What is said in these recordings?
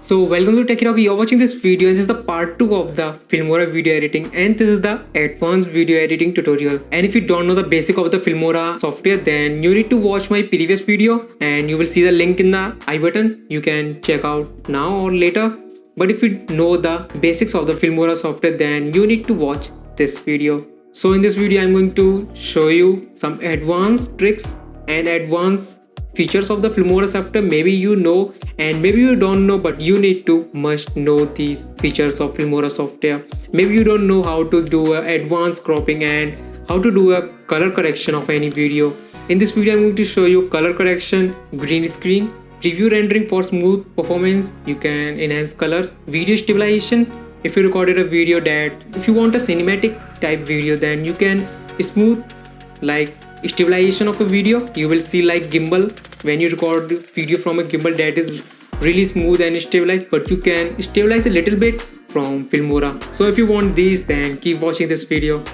So welcome to Techie Talk. You're watching this video and this is the part 2 of the Filmora video editing, and this is the advanced video editing tutorial. And if you don't know the basic of the Filmora software, then you need to watch my previous video and you will see the link in the I button. You can check out now or later. But if you know the basics of the Filmora software, then you need to watch this video. So in this video I'm going to show you some advanced tricks and advanced features of the Filmora software. Maybe you know and maybe you don't know, but you need to must know these features of Filmora software. Maybe you don't know how to do advanced cropping and how to do a color correction of any video. In this video I'm going to show you color correction, green screen, preview rendering for smooth performance. You can enhance colors, video stabilization. If you recorded a video that if you want a cinematic type video, then you can smooth like stabilization of a video. You will see like gimbal when you record video from a gimbal, that is really smooth and stabilized, but you can stabilize a little bit from Filmora. So if you want these, then keep watching this video.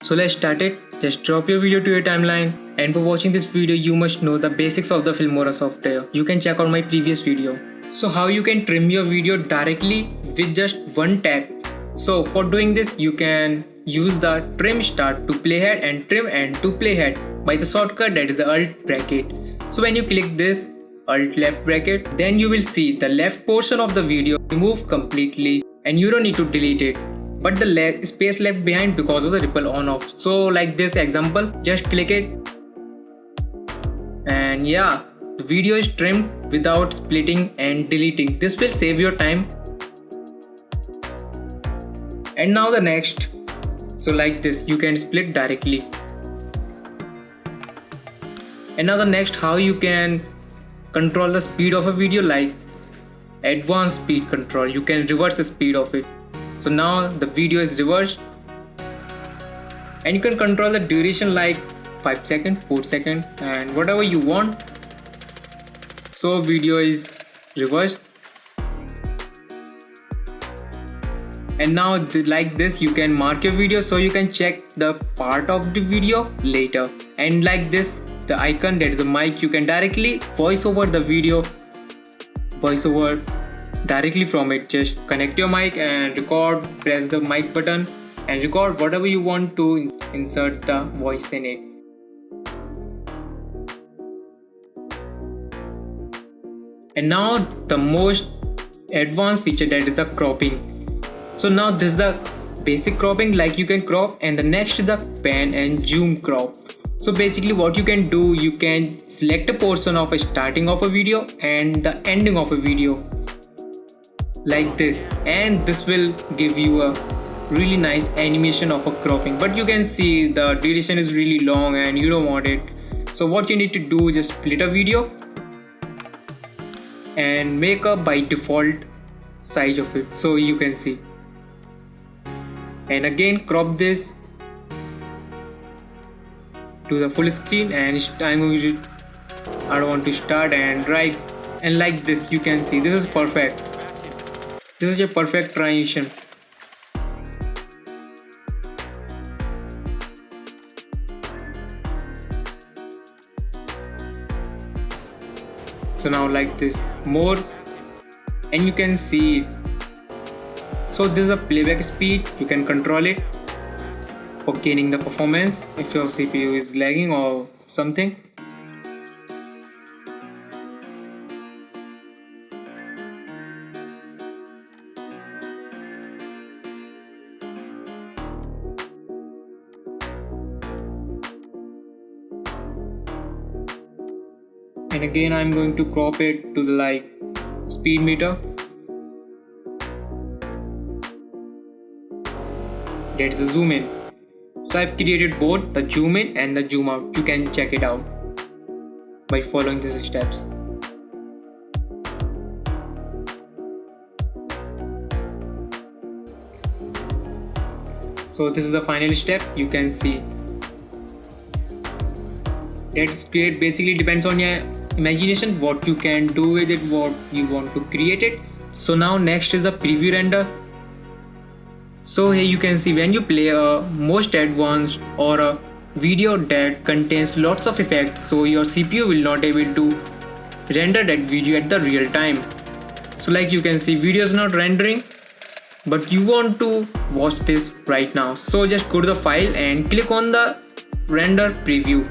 So let's start it. Just drop your video to your timeline, and for watching this video you must know the basics of the Filmora software. You can check out my previous video. So how you can trim your video directly with just one tap. So for doing this you can use the trim start to playhead and trim end to playhead by the shortcut, that is the alt bracket. So when you click this alt left bracket, then you will see the left portion of the video remove completely and you don't need to delete it, but the space left behind because of the ripple on off. So like this example, just click it and yeah, the video is trimmed without splitting and deleting. This will save your time. And now the next, so like this you can split directly. And now the next, how you can control the speed of a video, like advanced speed control. You can reverse the speed of it. So now the video is reversed and you can control the duration like 5 seconds, 4 seconds and whatever you want. So video is reversed. And now like this you can mark your video so you can check the part of the video later. And like this, the icon, that is the mic, you can directly voice over the video, voice over directly from it. Just connect your mic and record, press the mic button and record whatever you want to insert the voice in it. And now the most advanced feature, that is the cropping. So now this is the basic cropping, like you can crop, and the next is the pan and zoom crop. So basically what you can do, you can select a portion of a starting of a video and the ending of a video like this, and this will give you a really nice animation of a cropping. But you can see the duration is really long and you don't want it. So what you need to do is just split a video and make a by default size of it so you can see, and again crop this to the full screen. And I don't want to start and right, and like this you can see this is perfect. This is a perfect transition. So now like this more, and you can see it. So this is a playback speed, you can control it for gaining the performance if your CPU is lagging or something. And again I'm going to crop it to the like speed meter. That's the zoom in. So I've created both the zoom in and the zoom out. You can check it out by following these steps. So this is the final step. You can see that's great. Basically depends on your imagination what you can do with it, what you want to create it. So now next is the preview render. So here you can see when you play a most advanced or a video that contains lots of effects, so your CPU will not able to render that video at the real time. So like you can see, video is not rendering, but you want to watch this right now. So just go to the file and click on the render preview.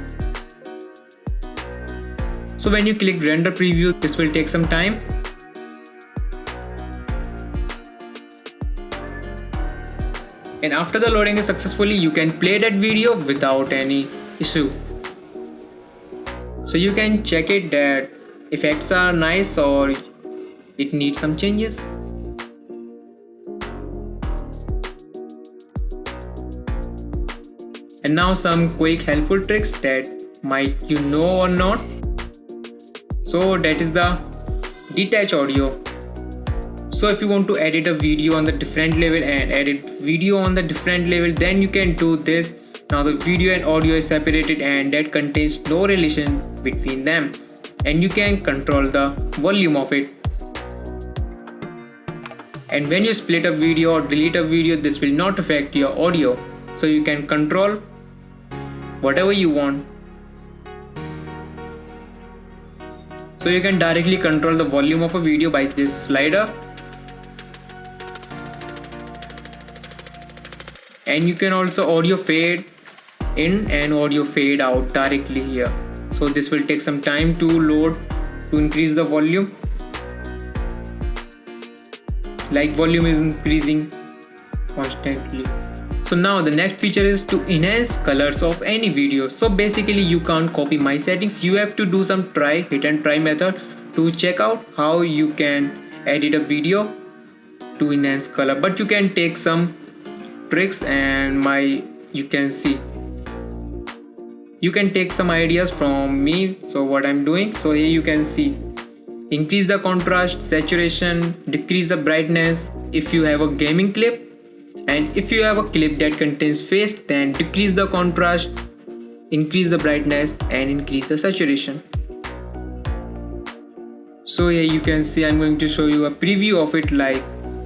So when you click render preview, this will take some time. And after the loading is successfully, you can play that video without any issue. So you can check it that effects are nice or it needs some changes. And now some quick helpful tricks that might you know or not. So that is the detach audio. So if you want to edit a video on the different level and edit video on the different level, then you can do this. Now the video and audio is separated and that contains no relation between them, and you can control the volume of it. And when you split a video or delete a video, this will not affect your audio, so you can control whatever you want. So you can directly control the volume of a video by this slider. And you can also audio fade in and audio fade out directly here. So this will take some time to load to increase the volume. Like volume is increasing constantly. So now the next feature is to enhance colors of any video. So basically you can't copy my settings. You have to do some hit and try method to check out how you can edit a video to enhance color. But you can take some tricks and you can see. You can take some ideas from me. So what I'm doing. So here you can see. Increase the contrast, saturation, decrease the brightness if you have a gaming clip. And if you have a clip that contains face, then decrease the contrast, increase the brightness and increase the saturation. So here you can see I'm going to show you a preview of it, like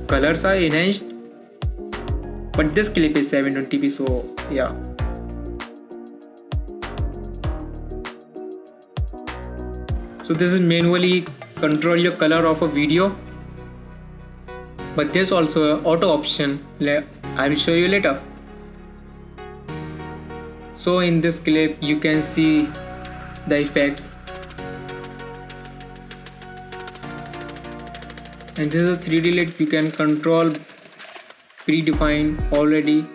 colors are enhanced. But this clip is 720p, so yeah. So this is manually control your color of a video. But there's also an auto option. I will show you later. So in this clip you can see the effects. And this is a 3D lit. You can control predefined already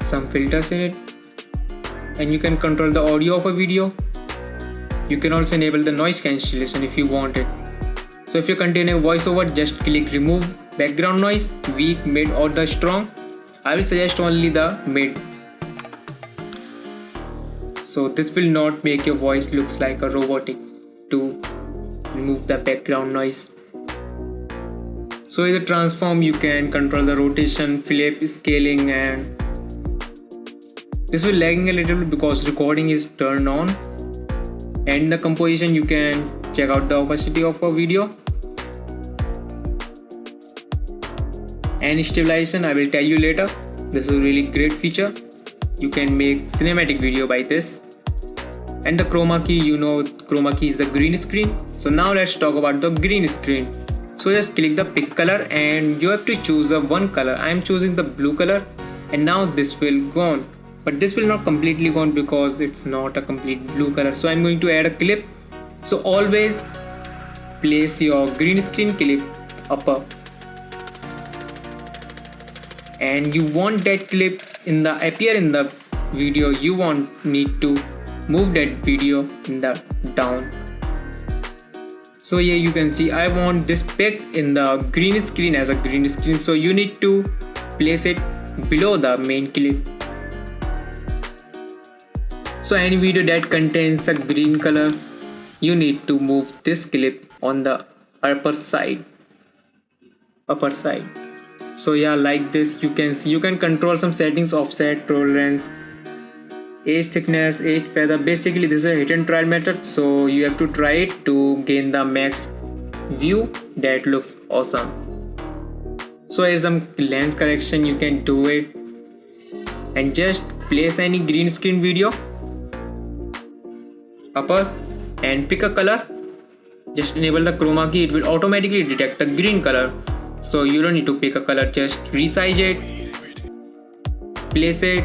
some filters in it. And you can control the audio of a video. You can also enable the noise cancellation if you want it. So if you continue voiceover, just click remove background noise, weak, mid or the strong. I will suggest only the mid. So this will not make your voice looks like a robotic to remove the background noise. So in the transform you can control the rotation, flip, scaling, and this will lagging a little bit because recording is turned on. And the composition you can check out the opacity of a video. And stabilization I will tell you later. This is a really great feature. You can make cinematic video by this. And the chroma key, you know chroma key is the green screen. So now let's talk about the green screen. So just click the pick color and you have to choose a one color. I am choosing the blue color and now this will gone. But this will not completely gone because it's not a complete blue color. So I'm going to add a clip. So always place your green screen clip upper. And you want that clip appear in the video. You need to move that video in the down. So here you can see I want this pic in the green screen as a green screen. So you need to place it below the main clip. So any video that contains a green color, you need to move this clip on the upper side. So yeah, like this you can see, you can control some settings, offset, tolerance, edge thickness, edge feather. Basically this is a hit and try method, so you have to try it to gain the max view that looks awesome. So here's some lens correction, you can do it and just place any green screen video upper and pick a color. Just enable the chroma key, it will automatically detect the green color. So you don't need to pick a color, just resize it, place it,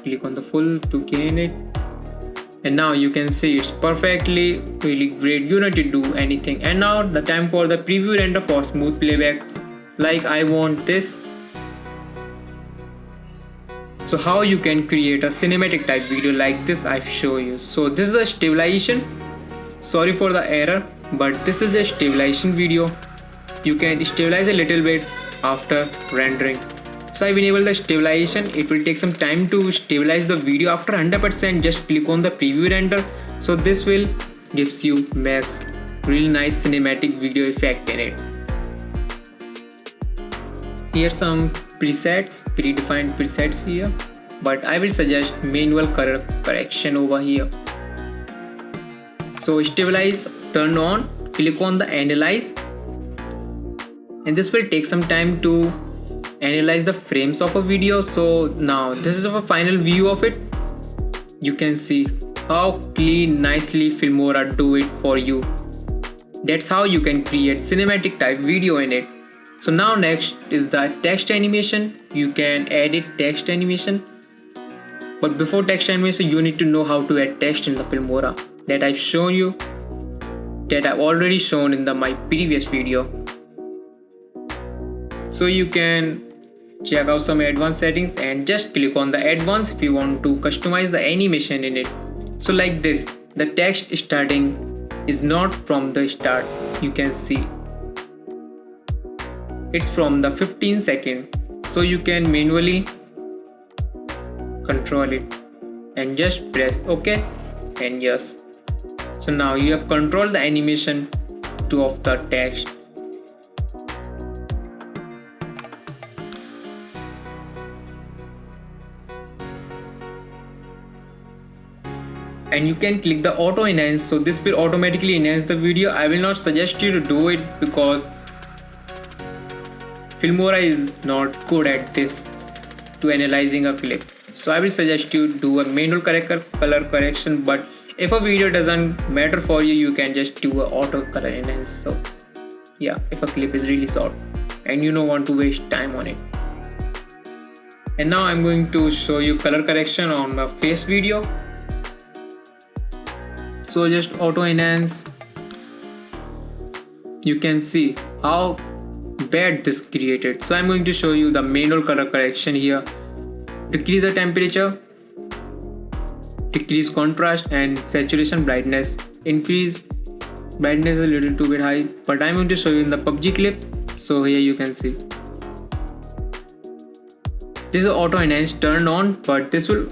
click on the full to gain it, and now you can see it's perfectly really great. You don't need to do anything. And now the time for the preview render for smooth playback. Like I want this. So how you can create a cinematic type video like this, I've shown you. So this is the stabilization. Sorry for the error, but this is the stabilization video. You can stabilize a little bit after rendering. So I've enabled the stabilization. It will take some time to stabilize the video. After 100%, just click on the preview render. So this will gives you max really nice cinematic video effect in it. Here's some presets, predefined presets here, but I will suggest manual color correction over here. So stabilize, turn on, click on the analyze, and this will take some time to analyze the frames of a video. So now this is a final view of it. You can see how clean nicely Filmora do it for you. That's how you can create cinematic type video in it. So now next is the text animation. You can edit text animation, but before text animation you need to know how to add text in the Filmora. That I've shown you, that I've already shown in my previous video. So you can check out some advanced settings and just click on the advanced if you want to customize the animation in it. So like this, the text starting is not from the start. You can see it's from the 15 second. So you can manually control it and just press OK and yes. So now you have controlled the animation of the text. And you can click the auto enhance, so this will automatically enhance the video. I will not suggest you to do it because Filmora is not good at this, to analyzing a clip. So I will suggest you do a manual color correction, but if a video doesn't matter for you, you can just do a auto color enhance. So yeah, if a clip is really short and you don't want to waste time on it. And now I'm going to show you color correction on my face video. So just auto enhance. You can see how bad this created. So I'm going to show you the manual color correction here. Decrease the temperature, decrease contrast and saturation brightness. Increase brightness a little too bit high, but I'm going to show you in the PUBG clip. So here you can see this is auto enhance turned on, but this will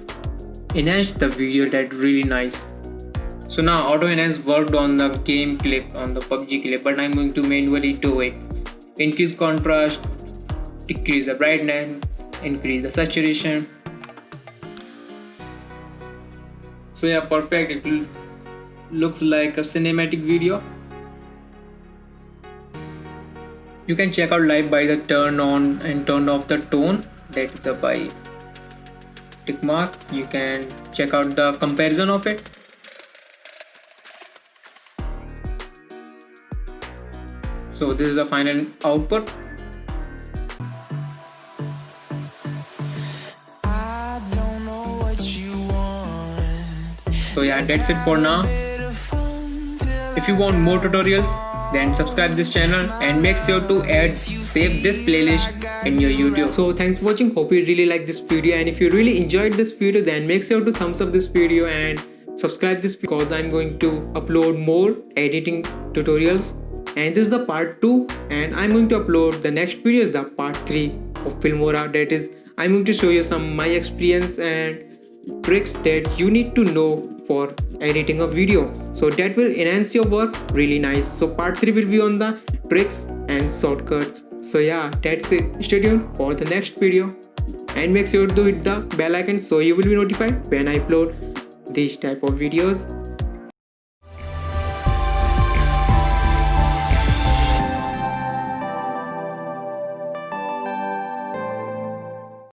enhance the video that really nice. So now auto enhance worked on the game clip, on the PUBG clip, but I'm going to manually do it. Increase contrast, decrease the brightness, increase the saturation. So yeah, perfect. It looks like a cinematic video. You can check out live by the turn on and turn off the tone. That is by tick mark. You can check out the comparison of it. So this is the final output. So yeah, that's it for now. If you want more tutorials, then subscribe this channel and make sure to save this playlist in your YouTube. So thanks for watching. Hope you really like this video, and if you really enjoyed this video, then make sure to thumbs up this video and subscribe this, because I'm going to upload more editing tutorials. And this is the part 2, and I'm going to upload the next video is the part 3 of Filmora. That is, I'm going to show you some my experience and tricks that you need to know for editing a video, so that will enhance your work really nice. So part 3 will be on the tricks and shortcuts. So yeah, that's it. Stay tuned for the next video and make sure to hit the bell icon so you will be notified when I upload these type of videos.